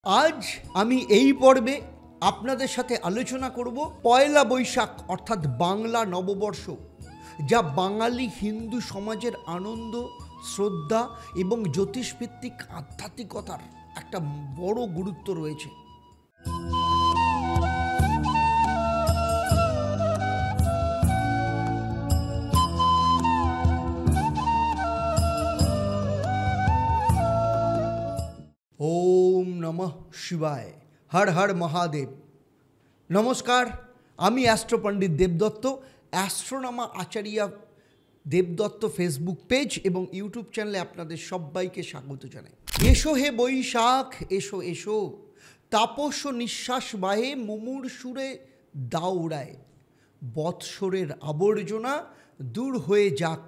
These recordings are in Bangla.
আজ আমি এই পর্বে আপনাদের সাথে আলোচনা করব পয়লা বৈশাখ অর্থাৎ বাংলা নববর্ষ, যা বাঙালি হিন্দু সমাজের আনন্দ, শ্রদ্ধা এবং জ্যোতিষভিত্তিক আধ্যাত্মিকতার একটা বড় গুরুত্ব রয়েছে। ওম নমঃ শিবায়, হর হর মহাদেব। নমস্কার, আমি অ্যাস্ট্রো পণ্ডিত দেবদত্ত, অ্যাস্ট্রোনমা আচার্য দেবদত্ত ফেসবুক পেজ এবং ইউটিউব চ্যানেলে আপনাদের সবাইকে স্বাগত জানাই। এসো হে বৈশাখ, এসো এসো, তাপস নিঃশ্বাস বাহে মুমুর সুরে দাউড়ায়, বৎসরের আবর্জনা দূর হয়ে যাক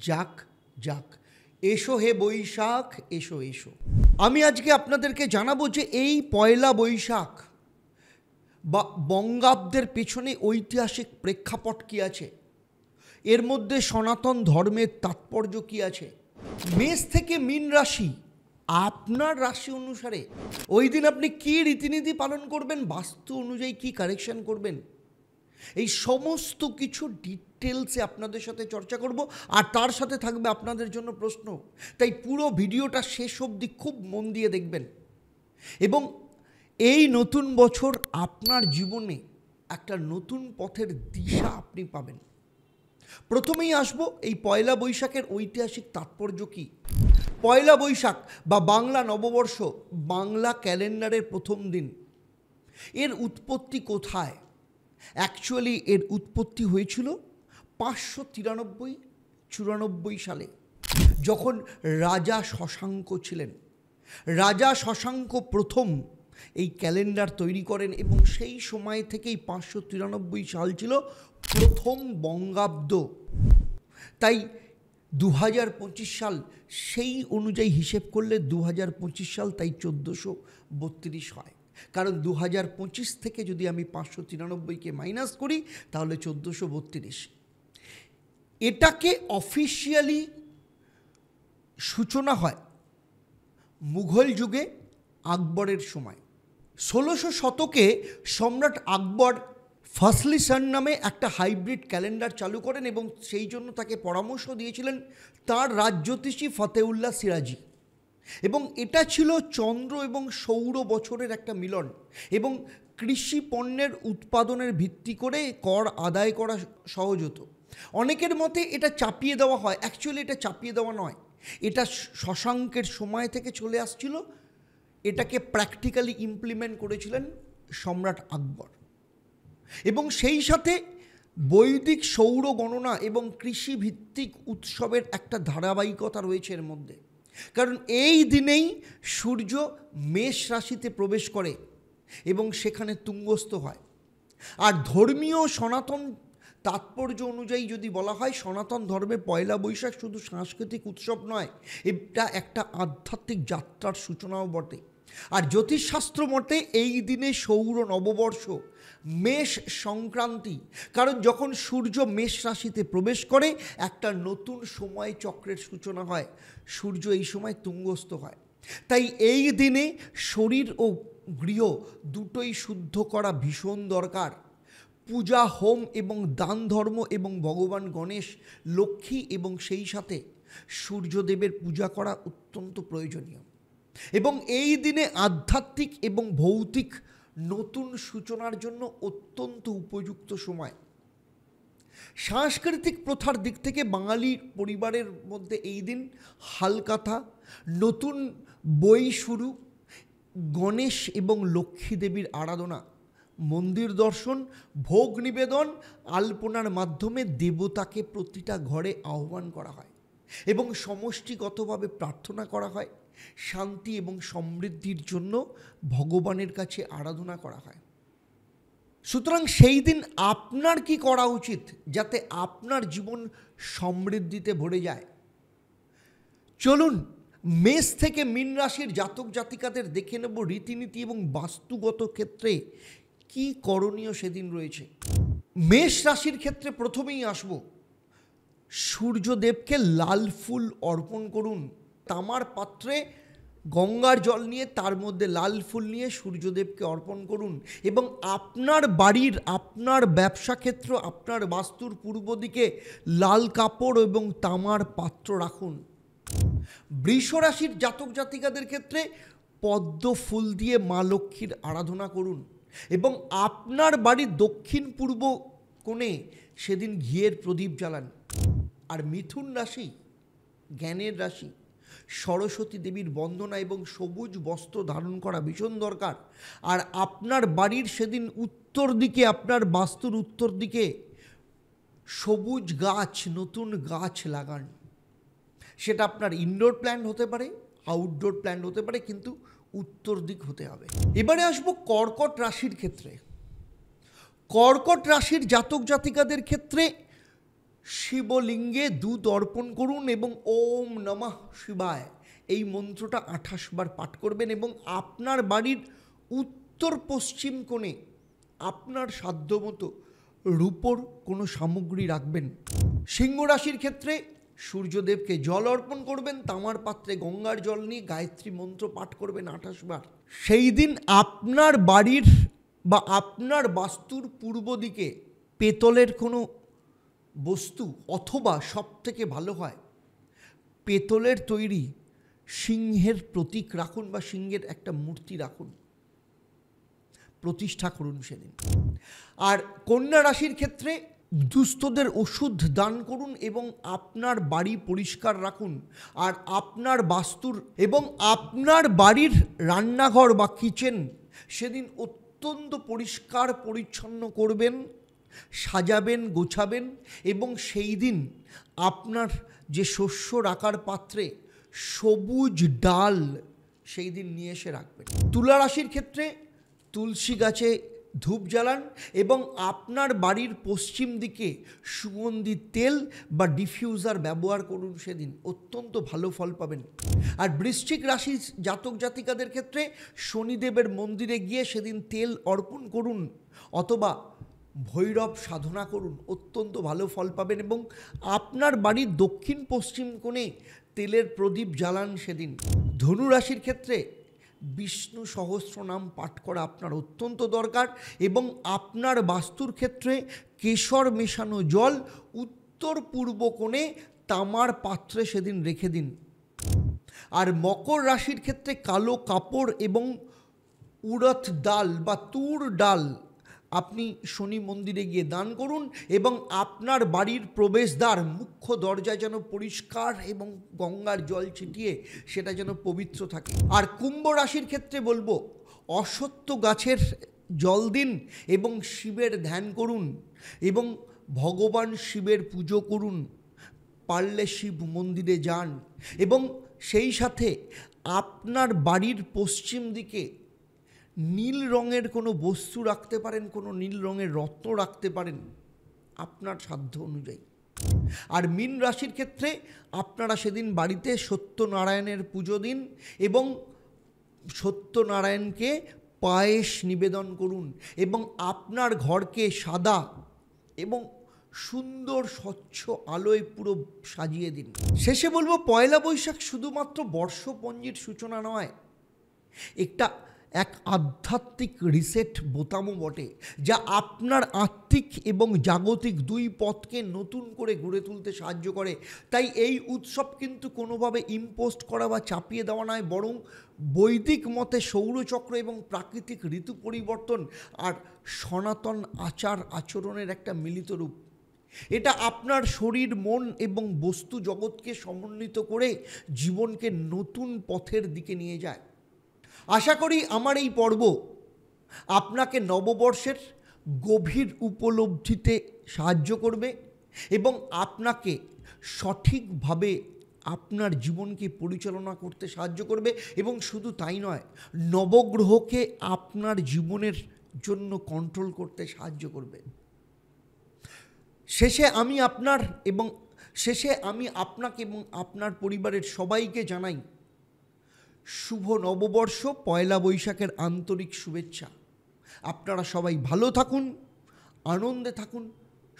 যাক যাক। এসো হে বৈশাখ, এসো এসো। আমি আজকে আপনাদেরকে জানাবো যে এই পয়লা বৈশাখ বা বঙ্গাব্দের পেছনে ঐতিহাসিক প্রেক্ষাপট কী আছে, এর মধ্যে সনাতন ধর্মের তাৎপর্য কী আছে। মেষ থেকে মীন রাশি, আপনার রাশি অনুসারে ওই দিন আপনি কী রীতিনীতি পালন করবেন, বাস্তু অনুযায়ী কী কারেকশন করবেন, এই সমস্ত কিছু ডিটেলসে আপনাদের সাথে চর্চা করব। আর তার সাথে থাকবে আপনাদের জন্য প্রশ্ন। তাই পুরো ভিডিওটা শেষ অবধি খুব মন দিয়ে দেখবেন এবং এই নতুন বছর আপনার জীবনে একটা নতুন পথের দিশা আপনি পাবেন। প্রথমেই আসবো এই পয়লা বৈশাখের ঐতিহাসিক তাৎপর্য কী। পয়লা বৈশাখ বা বাংলা নববর্ষ বাংলা ক্যালেন্ডারের প্রথম দিন। এর উৎপত্তি কোথায়? অ্যাকচুয়ালি এর উৎপত্তি হয়েছিল 593-94 সালে, যখন রাজা শশাঙ্ক ছিলেন। রাজা শশাঙ্ক প্রথম এই ক্যালেন্ডার তৈরি করেন এবং সেই সময় থেকেই 593 সাল ছিল প্রথম বঙ্গাব্দ। তাই 2025 সাল, সেই অনুযায়ী হিসেব করলে 2025 সাল, তাই 1432 হয়। কারণ 2025 থেকে যদি আমি 593-কে মাইনাস করি তাহলে 1432। এটাকে অফিসিয়ালি সূচনা হয় মুঘল যুগে আকবরের সময়। 1600 শতকে সম্রাট আকবর ফাসলি সান নামে একটা হাইব্রিড ক্যালেন্ডার চালু করেন এবং সেই জন্য তাকে পরামর্শ দিয়েছিলেন তার রাজজ্যোতিষী ফতেউল্লাহ সিরাজি। এবং এটা ছিল চন্দ্র এবং সৌর বছরের একটা মিলন এবং কৃষি পণ্যের উৎপাদনের ভিত্তি করে কর আদায় করা সহজ হতো। অনেকের মতে এটা চাপিয়ে দেওয়া হয়, অ্যাকচুয়ালি এটা চাপিয়ে দেওয়া নয়, এটা শশাঙ্কের সময় থেকে চলে আসছিল। এটাকে প্র্যাকটিক্যালি ইমপ্লিমেন্ট করেছিলেন সম্রাট আকবর এবং সেই সাথে বৈদিক সৌর গণনা এবং কৃষিভিত্তিক উৎসবের একটা ধারাবাহিকতা রয়েছে এর মধ্যে। কারণ এই দিনেই সূর্য মেষ রাশিতে প্রবেশ করে এবং সেখানে তুঙ্গস্থ হয়। আর ধর্মীয় সনাতন তাৎপর্য অনুযায়ী যদি বলা হয়, সনাতন ধর্মে পয়লা বৈশাখ শুধু সাংস্কৃতিক উৎসব নয়, এটা একটা আধ্যাত্মিক যাত্রার সূচনাও বটে। আর জ্যোতিষশাস্ত্র মতে এই দিনে সৌর নববর্ষ, মেষ সংক্রান্তি, কারণ যখন সূর্য মেষ রাশিতে প্রবেশ করে একটা নতুন সময় চক্রের সূচনা হয়। সূর্য এই সময় তুঙ্গস্থ হয়। তাই এই দিনে শরীর ও গৃহ দুটোই শুদ্ধ করা ভীষণ দরকার। পূজা, হোম এবং দান ধর্ম এবং ভগবান গণেশ, লক্ষ্মী এবং সেই সাথে সূর্যদেবের পূজা করা অত্যন্ত প্রয়োজনীয় এবং এই দিনে আধ্যাত্মিক এবং ভৌতিক নতুন সূচনার জন্য অত্যন্ত উপযুক্ত সময়। সাংস্কৃতিক প্রথার দিক থেকে বাঙালির পরিবারের মধ্যে এই দিন হালকাথা, নতুন বই শুরু, গণেশ এবং লক্ষ্মী দেবীর আরাধনা, মন্দির দর্শন, ভোগ নিবেদন, আলপনার মাধ্যমে দেবতাকে প্রতিটা ঘরে আহ্বান করা হয় এবং সমষ্টিগতভাবে প্রার্থনা করা হয়। শান্তি এবং সমৃদ্ধির জন্য ভগবানের কাছে আরাধনা করা হয়। সুতরাং সেই দিন আপনার কি করা উচিত যাতে আপনার জীবন সমৃদ্ধিতে ভরে যায়? চলুন মেষ থেকে মীন রাশির জাতক জাতিকাদের দেখে নেব রীতিনীতি এবং বাস্তুগত ক্ষেত্রে কি করণীয় সেদিন রয়েছে। মেষ রাশির ক্ষেত্রে প্রথমেই আসব, সূর্যদেবকে লাল ফুল অর্পণ করুন। তামার পাত্রে গঙ্গার জল নিয়ে তার মধ্যে লাল ফুল নিয়ে সূর্যদেবকে অর্পণ করুন এবং আপনার বাড়ির, আপনার ব্যবসা ক্ষেত্র, আপনার বাস্তুর পূর্ব দিকে লাল কাপড় এবং তামার পাত্র রাখুন। বৃষ রাশির জাতক জাতিকাদের ক্ষেত্রে পদ্ম ফুল দিয়ে মা লক্ষ্মীর আরাধনা করুন এবং আপনার বাড়ির দক্ষিণ পূর্ব কোণে সেদিন ঘিয়ের প্রদীপ জ্বালান। আর মিথুন রাশি জ্ঞানের রাশি, সরস্বতী দেবীর বন্দনা এবং সবুজ বস্ত্র ধারণ করা ভীষণ দরকার। আর আপনার বাড়ির সেদিন উত্তর দিকে, আপনার বাস্তুর উত্তর দিকে সবুজ গাছ, নতুন গাছ লাগান। সেটা আপনার ইনডোর প্ল্যান্ট হতে পারে, আউটডোর প্ল্যান্ট হতে পারে, কিন্তু উত্তর দিক হতে হবে। এবারে আসবো কর্কট রাশির ক্ষেত্রে। কর্কট রাশির জাতক জাতিকাদের ক্ষেত্রে শিবলিঙ্গে দুধ অর্পণ করুন এবং ওম নমঃ শিবায় এই মন্ত্রটা 28 বার পাঠ করবেন এবং আপনার বাড়ির উত্তর পশ্চিম কোণে আপনার সাধ্যমতো রূপোর কোনো সামগ্রী রাখবেন। সিংহ রাশির ক্ষেত্রে সূর্যদেবকে জল অর্পণ করবেন, তামার পাত্রে গঙ্গার জল নিয়ে গায়ত্রী মন্ত্র পাঠ করবেন 28 বার। সেই দিন আপনার বাড়ির বা আপনার বাস্তুর পূর্ব দিকে পেতলের কোনো বস্তু, অথবা সব থেকে ভালো হয় পেতলের তৈরি সিংহের প্রতীক রাখুন বা সিংহের একটা মূর্তি রাখুন, প্রতিষ্ঠা করুন সেদিন। আর কন্যা রাশির ক্ষেত্রে দুস্থদের ওষুধ দান করুন এবং আপনার বাড়ি পরিষ্কার রাখুন। আর আপনার বাস্তুর এবং আপনার বাড়ির রান্নাঘর বা কিচেন সেদিন অত্যন্ত পরিষ্কার পরিচ্ছন্ন করবেন, সাজাবেন, গোছাবেন এবং সেই দিন আপনার যে শস্য রাখার পাত্রে সবুজ ডাল সেই দিন নিয়ে এসে রাখবেন। তুলা রাশির ক্ষেত্রে তুলসী গাছে ধূপ জ্বালান এবং আপনার বাড়ির পশ্চিম দিকে সুগন্ধি তেল বা ডিফিউজার ব্যবহার করুন, সেদিন অত্যন্ত ভালো ফল পাবেন। আর বৃশ্চিক রাশির জাতক জাতিকাদের ক্ষেত্রে শনিদেবের মন্দিরে গিয়ে সেদিন তেল অর্পণ করুন অথবা ভৈরব সাধনা করুন, অত্যন্ত ভালো ফল পাবেন এবং আপনার বাড়ির দক্ষিণ পশ্চিম কোণে তেলের প্রদীপ জ্বালান সেদিন। ধনু রাশির ক্ষেত্রে বিষ্ণু সহস্রনাম পাঠ করা আপনার অত্যন্ত দরকার এবং আপনার বাস্তুর ক্ষেত্রে কেশর মেশানো জল উত্তর পূর্ব কোণে তামার পাত্রে সেদিন রেখে দিন। আর মকর রাশির ক্ষেত্রে কালো কাপড় এবং উড়দ ডাল বা তুর ডাল আপনি শনি মন্দিরে গিয়ে দান করুন এবং আপনার বাড়ির প্রবেশদ্বার, মুখ্য দরজা যেন পরিষ্কার এবং গঙ্গার জল ছিটিয়ে সেটা যেন পবিত্র থাকে। আর কুম্ভ রাশির ক্ষেত্রে বলবো অশ্বত্থ গাছের জল দিন এবং শিবের ধ্যান করুন এবং ভগবান শিবের পুজো করুন, পারলে শিব মন্দিরে যান এবং সেই সাথে আপনার বাড়ির পশ্চিম দিকে নীল রঙের কোনো বস্তু রাখতে পারেন, কোনো নীল রঙের রত্ন রাখতে পারেন আপনার সাধ্য অনুযায়ী। আর মীন রাশির ক্ষেত্রে আপনারা সেদিন বাড়িতে সত্যনারায়ণের পুজো দিন এবং সত্যনারায়ণকে পায়েস নিবেদন করুন এবং আপনার ঘরকে সাদা এবং সুন্দর স্বচ্ছ আলোয় পুরো সাজিয়ে দিন। শেষে বলবো পয়লা বৈশাখ শুধুমাত্র বর্ষপঞ্জির সূচনা নয়, এক আধ্যাত্মিক রিসেট বোতামও বটে, যা আপনার আত্মিক এবং জাগতিক দুই পথকে নতুন করে গড়ে তুলতে সাহায্য করে। তাই এই উৎসব কিন্তু কোনোভাবে ইম্পোস্ট করা বা চাপিয়ে দেওয়া নয়, বরং বৈদিক মতে সৌরচক্র এবং প্রাকৃতিক ঋতু পরিবর্তন আর সনাতন আচার আচরণের একটা মিলিত রূপ। এটা আপনার শরীর, মন এবং বস্তু জগৎকে সমন্বিত করে জীবনকে নতুন পথের দিকে নিয়ে যায়। আশা করি আমার এই পর্ব আপনাকে নববর্ষের গভীর উপলব্ধিতে সাহায্য করবে এবং আপনাকে সঠিকভাবে আপনার জীবনকে পরিচালনা করতে সাহায্য করবে এবং শুধু তাই নয়, নবগ্রহকে আপনার জীবনের জন্য কন্ট্রোল করতে সাহায্য করবে। শেষে আমি আপনাকে এবং আপনার পরিবারের সবাইকে জানাই শুভ নববর্ষ, পয়লা বৈশাখের আন্তরিক শুভেচ্ছা। আপনারা সবাই ভালো থাকুন, আনন্দে থাকুন,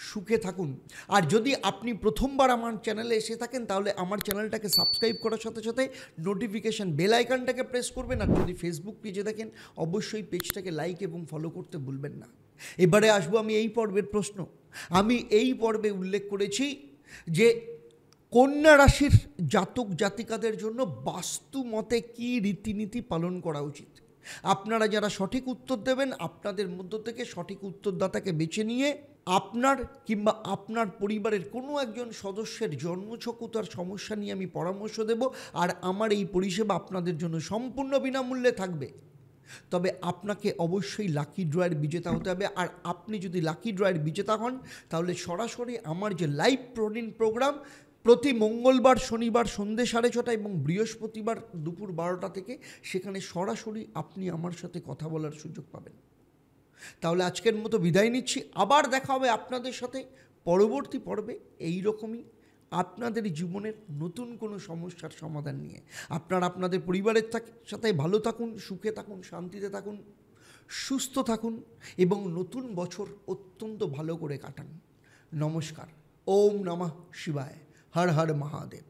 সুখে থাকুন। আর যদি আপনি প্রথমবার আমার চ্যানেলে এসে থাকেন তাহলে আমার চ্যানেলটাকে সাবস্ক্রাইব করার সাথে সাথে নোটিফিকেশান বেল আইকনটাকে প্রেস করবেন। আর যদি ফেসবুক পেজে দেখেন অবশ্যই পেজটাকে লাইক এবং ফলো করতে ভুলবেন না। এবারে আসবো আমি এই পর্বের প্রশ্ন। আমি এই পর্বে উল্লেখ করেছি যে কন্যা রাশির জাতক জাতিকাদের জন্য বাস্তু মতে কী রীতিনীতি পালন করা উচিত। আপনারা যারা সঠিক উত্তর দেবেন আপনাদের মধ্য থেকে সঠিক উত্তরদাতাকে বেছে নিয়ে আপনার কিংবা আপনার পরিবারের কোনো একজন সদস্যের জন্মছক ও তার সমস্যা নিয়ে আমি পরামর্শ দেব। আর আমার এই পরিষেবা আপনাদের জন্য সম্পূর্ণ বিনামূল্যে থাকবে। তবে আপনাকে অবশ্যই লাকি ড্রয়ের বিজেতা হতে হবে। আর আপনি যদি লাকি ড্রয়ের বিজেতা হন তাহলে সরাসরি আমার যে লাইভ প্রোগ্রাম প্রতি মঙ্গলবার, শনিবার সন্ধ্যে 6:30 এবং বৃহস্পতিবার দুপুর 12টা থেকে, সেখানে সরাসরি আপনি আমার সাথে কথা বলার সুযোগ পাবেন। তাহলে আজকের মতো বিদায় নিচ্ছি। আবার দেখা হবে আপনাদের সাথে পরবর্তী পর্বে এই রকমই আপনাদের জীবনের নতুন কোনো সমস্যার সমাধান নিয়ে। আপনারা আপনাদের পরিবারের সাথে ভালো থাকুন, সুখে থাকুন, শান্তিতে থাকুন, সুস্থ থাকুন এবং নতুন বছর অত্যন্ত ভালো করে কাটান। নমস্কার। ওম নমঃ শিবায়। হর হর মহাদেব।